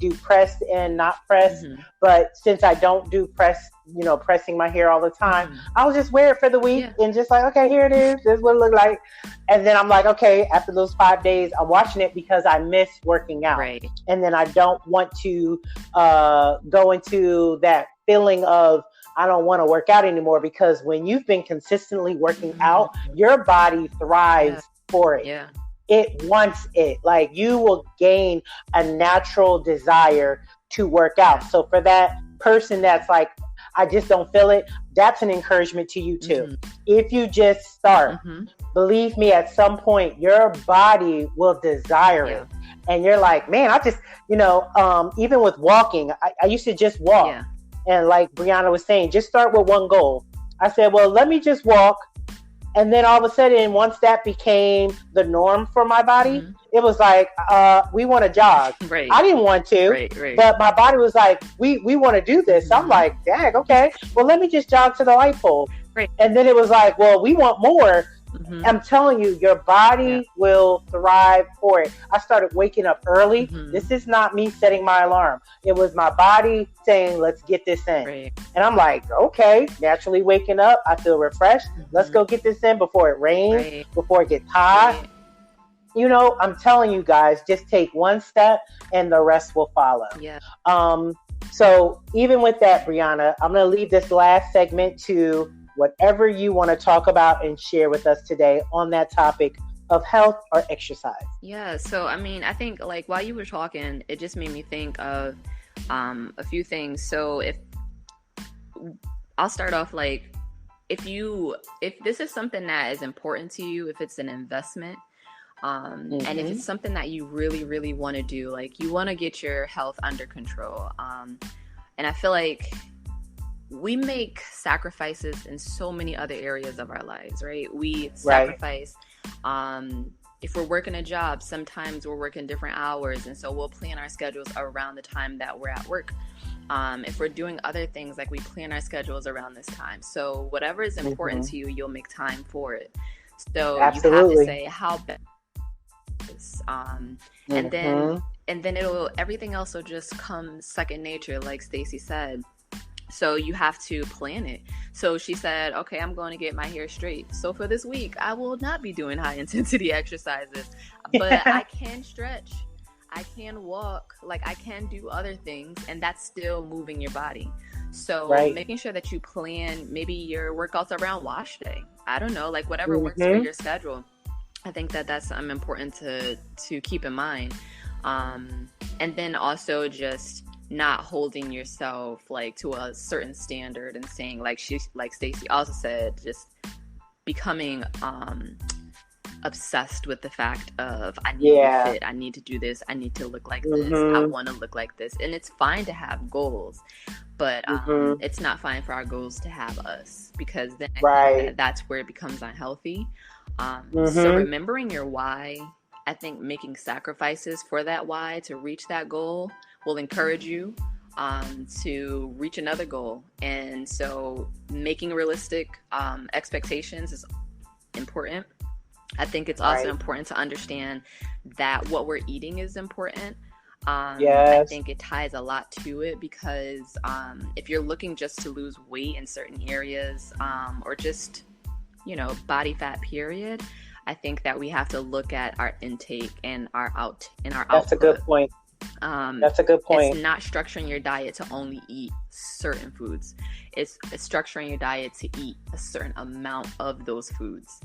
do pressed and not pressed. Mm-hmm. But since I don't do pressing my hair all the time, Mm-hmm. I'll just wear it for the week Yeah. and just like, okay, here it is. This is what it look like. And then I'm like, okay, after those 5 days, I'm washing it because I miss working out. Right. And then I don't want to go into that feeling of I don't want to work out anymore, because when you've been consistently working out, Mm-hmm. your body Yeah. thrives for it. Yeah. It wants it. Like, you will gain a natural desire to work out. Yeah. So for that person that's like, I just don't feel it, that's an encouragement to you too. Mm-hmm. If you just start, Mm-hmm. believe me, at some point your body will desire Yeah. it. And you're like, man, I just, even with walking, I used to just walk. Yeah. And like Brianna was saying, just start with one goal. I said, well, let me just walk. And then all of a sudden, once that became the norm for my body, Mm-hmm. it was like, we want to jog. Right. I didn't want to, Right. but my body was like, we want to do this. So I'm like, dang, okay. Well, let me just jog to the light pole. Right. And then it was like, well, we want more. Mm-hmm. I'm telling you, your body will thrive for it. I started waking up early. Mm-hmm. This is not me setting my alarm. It was my body saying, let's get this in. Right. And I'm like, okay, naturally waking up, I feel refreshed. Mm-hmm. Let's go get this in before it rains, Right. before it gets hot. Right. I'm telling you guys, just take one step and the rest will follow. Yeah. So even with that, Brianna, I'm going to leave this last segment to whatever you want to talk about and share with us today on that topic of health or exercise. Yeah. So, I mean, I think like while you were talking, it just made me think of a few things. So I'll start off like, if this is something that is important to you, if it's an investment, and if it's something that you really, really want to do, like you want to get your health under control. And I feel like we make sacrifices in so many other areas of our lives, right? We sacrifice, if we're working a job, sometimes we're working different hours. And so we'll plan our schedules around the time that we're at work. If we're doing other things, like we plan our schedules around this time. So whatever is important to you, you'll make time for it. So Absolutely. you have to say how best is. And then everything else will just come second nature, like Stacey said. So you have to plan it. So she said, okay, I'm going to get my hair straight. So for this week, I will not be doing high intensity exercises, but I can stretch, I can walk, like I can do other things, and that's still moving your body. So making sure that you plan maybe your workouts around wash day. I don't know, like whatever works for your schedule. I think that that's important to keep in mind. And then also just not holding yourself like to a certain standard and saying, like Stacey also said, just becoming obsessed with the fact of I need to be fit, I need to do this, I need to look like this, I want to look like this. And it's fine to have goals, but it's not fine for our goals to have us, because then that's where it becomes unhealthy. So remembering your why, I think making sacrifices for that why to reach that goal will encourage you to reach another goal. And so making realistic expectations is important. I think it's also important to understand that what we're eating is important. I think it ties a lot to it, because if you're looking just to lose weight in certain areas, or just, body fat period, I think that we have to look at our intake and our output. That's a good point. That's a good point. It's not structuring your diet to only eat certain foods. It's structuring your diet to eat a certain amount of those foods,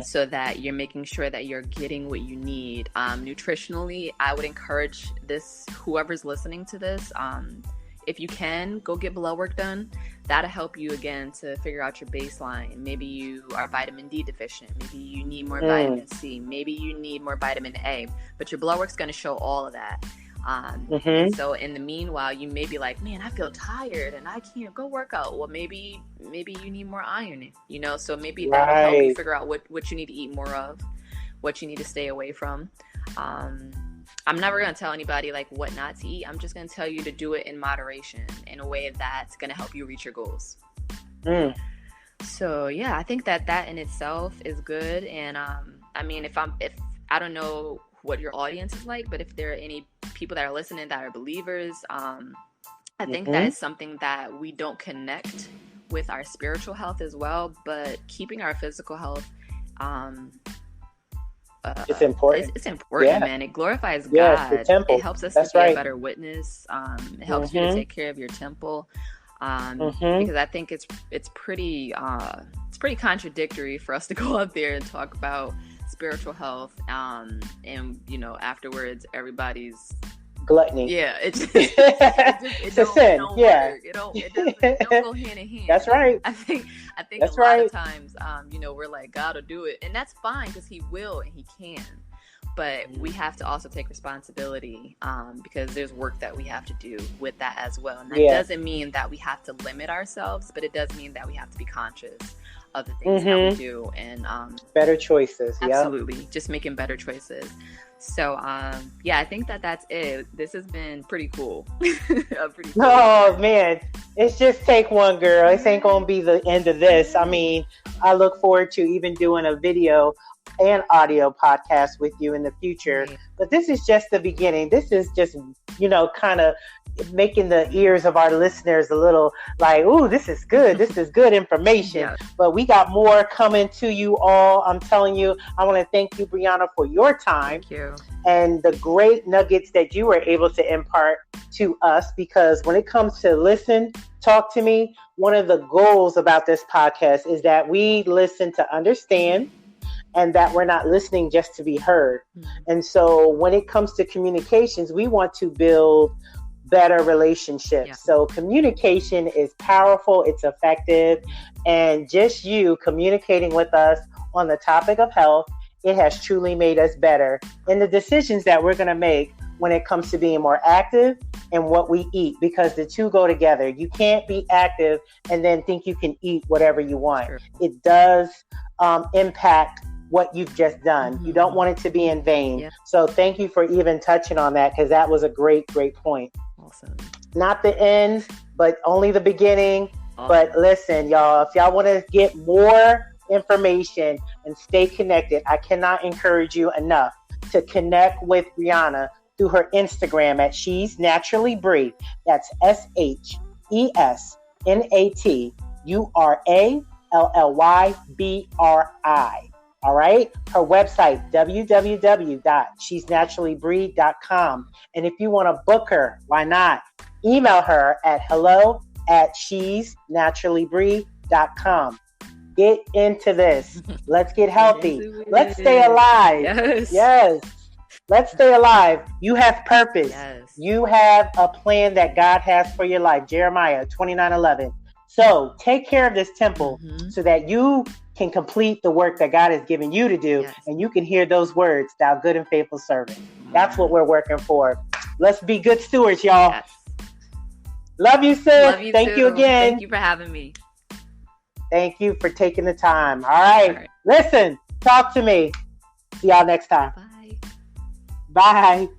so that you're making sure that you're getting what you need. Nutritionally, I would encourage this, whoever's listening to this, if you can, go get blood work done. That'll help you, again, to figure out your baseline. Maybe you are vitamin D deficient. Maybe you need more vitamin C. Maybe you need more vitamin A. But your blood work's going to show all of that. So in the meanwhile, you may be like, man, I feel tired and I can't go work out. Well, maybe you need more iron, so maybe that'll help you figure out what you need to eat more of, what you need to stay away from. I'm never going to tell anybody like what not to eat. I'm just going to tell you to do it in moderation, in a way that's going to help you reach your goals. So yeah, I think that in itself is good. And I mean, if I don't know what your audience is like, but if there are any people that are listening that are believers, I think that is something that we don't connect with our spiritual health as well, but keeping our physical health, it's important. It's important, man. It glorifies God. The temple. It helps us to be a better witness. It helps you to take care of your temple. Because I think it's pretty contradictory for us to go out there and talk about spiritual health, and afterwards everybody's gluttony. Yeah, it's a sin. It don't go hand in hand. That's right. I think that's a lot of times, we're like, God will do it, and that's fine because He will and He can. But we have to also take responsibility, because there's work that we have to do with that as well. And that doesn't mean that we have to limit ourselves, but it does mean that we have to be conscious of the things that we do and better choices. Absolutely, just making better choices. So I think that's it. This has been pretty cool. Oh man, it's just take one, girl. It ain't gonna be the end of this. I mean, I look forward to even doing a video and audio podcast with you in the future. Right. But this is just the beginning. This is just, kind of making the ears of our listeners a little like, ooh, this is good. This is good information. Yeah. But we got more coming to you all. I'm telling you, I want to thank you, Brianna, for your time. Thank you. And the great nuggets that you were able to impart to us, because when it comes to talk to me, one of the goals about this podcast is that we listen to understand, and that we're not listening just to be heard. And so when it comes to communications, we want to build better relationships. Yeah. So communication is powerful, it's effective, and just you communicating with us on the topic of health, it has truly made us better in the decisions that we're going to make when it comes to being more active and what we eat, because the two go together. You can't be active and then think you can eat whatever you want. Sure. It does impact what you've just done. You don't want it to be in vain. Yeah. So thank you for even touching on that, because that was a great point. Awesome. Not the end, but only the beginning. Awesome. But listen, y'all, if y'all want to get more information and stay connected, I cannot encourage you enough to connect with Brianna through her Instagram at She's Naturally Bree. That's SHESNATURALLYBRI. All right. Her website, www.shesnaturallybree.com. And if you want to book her, why not? Email her at hello@shesnaturallybree.com. Get into this. Let's get healthy. Let's stay alive. Yes. Let's stay alive. You have purpose. Yes. You have a plan that God has for your life. Jeremiah 29:11. So take care of this temple so that you can complete the work that God has given you to do. Yes. And you can hear those words, thou good and faithful servant. That's what we're working for. Let's be good stewards, y'all. Yes. Love you, sis. Love you Thank too. you again. Thank you for having me. Thank you for taking the time. All right. Listen, talk to me. See y'all next time. Bye. Bye.